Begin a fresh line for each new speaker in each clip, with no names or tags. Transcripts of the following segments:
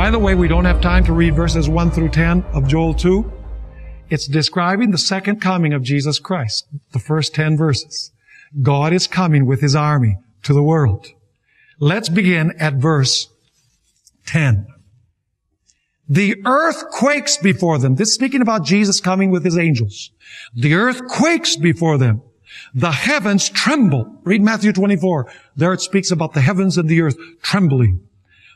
By the way, we don't have time to read verses 1 through 10 of Joel 2. It's describing the second coming of Jesus Christ, the first 10 verses. God is coming with His army to the world. Let's begin at verse 10. The earth quakes before them. This is speaking about Jesus coming with His angels. The earth quakes before them. The heavens tremble. Read Matthew 24. There it speaks about the heavens and the earth trembling.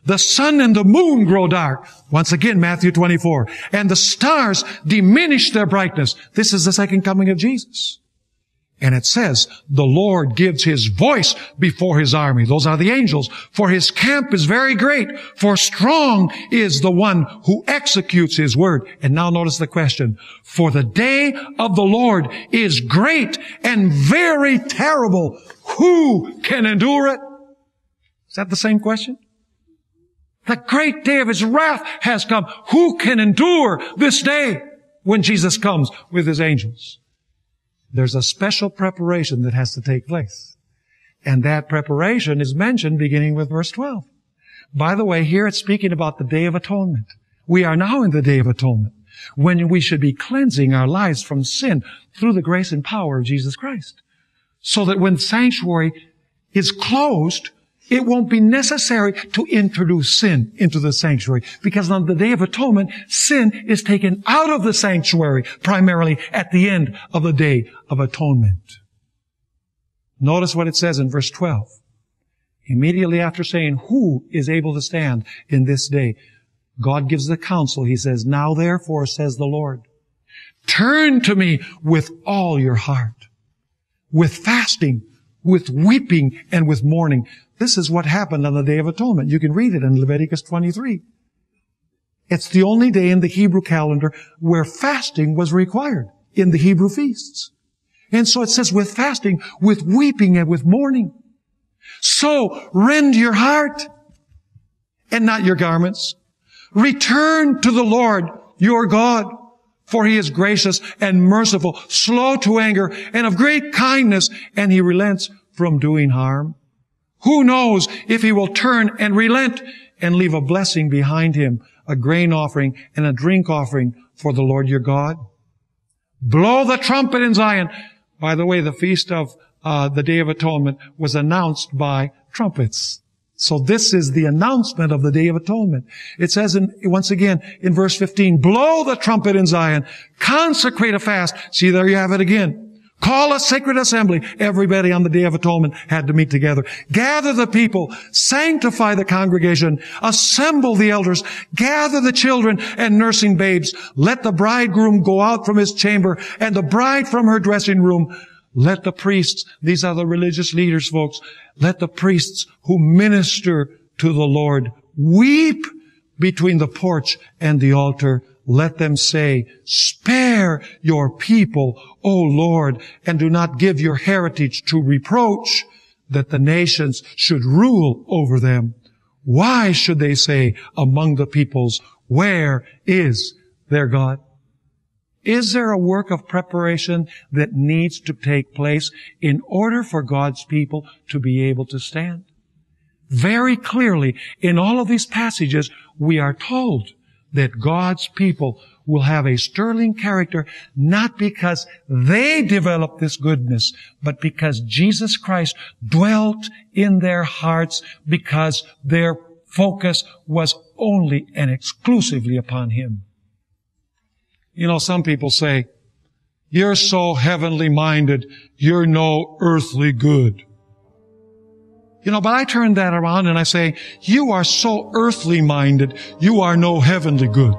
The sun and the moon grow dark. Once again, Matthew 24. And the stars diminish their brightness. This is the second coming of Jesus. And it says, the Lord gives His voice before His army. Those are the angels. For His camp is very great. For strong is the one who executes His word. And now notice the question. For the day of the Lord is great and very terrible. Who can endure it? Is that the same question? The great day of His wrath has come. Who can endure this day when Jesus comes with His angels? There's a special preparation that has to take place. And that preparation is mentioned beginning with verse 12. By the way, here it's speaking about the Day of Atonement. We are now in the Day of Atonement, when we should be cleansing our lives from sin through the grace and power of Jesus Christ. So that when sanctuary is closed, it won't be necessary to introduce sin into the sanctuary, because on the Day of Atonement, sin is taken out of the sanctuary, primarily at the end of the Day of Atonement. Notice what it says in verse 12. Immediately after saying, who is able to stand in this day? God gives the counsel. He says, now therefore, says the Lord, turn to me with all your heart, with fasting, with weeping, and with mourning. This is what happened on the Day of Atonement. You can read it in Leviticus 23. It's the only day in the Hebrew calendar where fasting was required in the Hebrew feasts. And so it says with fasting, with weeping, and with mourning. So rend your heart and not your garments. Return to the Lord your God, for He is gracious and merciful, slow to anger, and of great kindness, and He relents from doing harm. Who knows if He will turn and relent and leave a blessing behind Him, a grain offering and a drink offering for the Lord your God? Blow the trumpet in Zion. By the way, the feast of the Day of Atonement was announced by trumpets. So this is the announcement of the Day of Atonement. It says once again in verse 15, blow the trumpet in Zion, consecrate a fast. See, there you have it again. Call a sacred assembly. Everybody on the Day of Atonement had to meet together. Gather the people. Sanctify the congregation. Assemble the elders. Gather the children and nursing babes. Let the bridegroom go out from his chamber and the bride from her dressing room. Let the priests, these are the religious leaders, folks, let the priests who minister to the Lord weep between the porch and the altar. Let them say, spare your people, O Lord, and do not give your heritage to reproach, that the nations should rule over them. Why should they say among the peoples, where is their God? Is there a work of preparation that needs to take place in order for God's people to be able to stand? Very clearly, in all of these passages, we are told that God's people will have a sterling character, not because they developed this goodness, but because Jesus Christ dwelt in their hearts, because their focus was only and exclusively upon Him. You know, some people say, you're so heavenly minded, you're no earthly good. You know, but I turn that around and I say, you are so earthly minded, you are no heavenly good.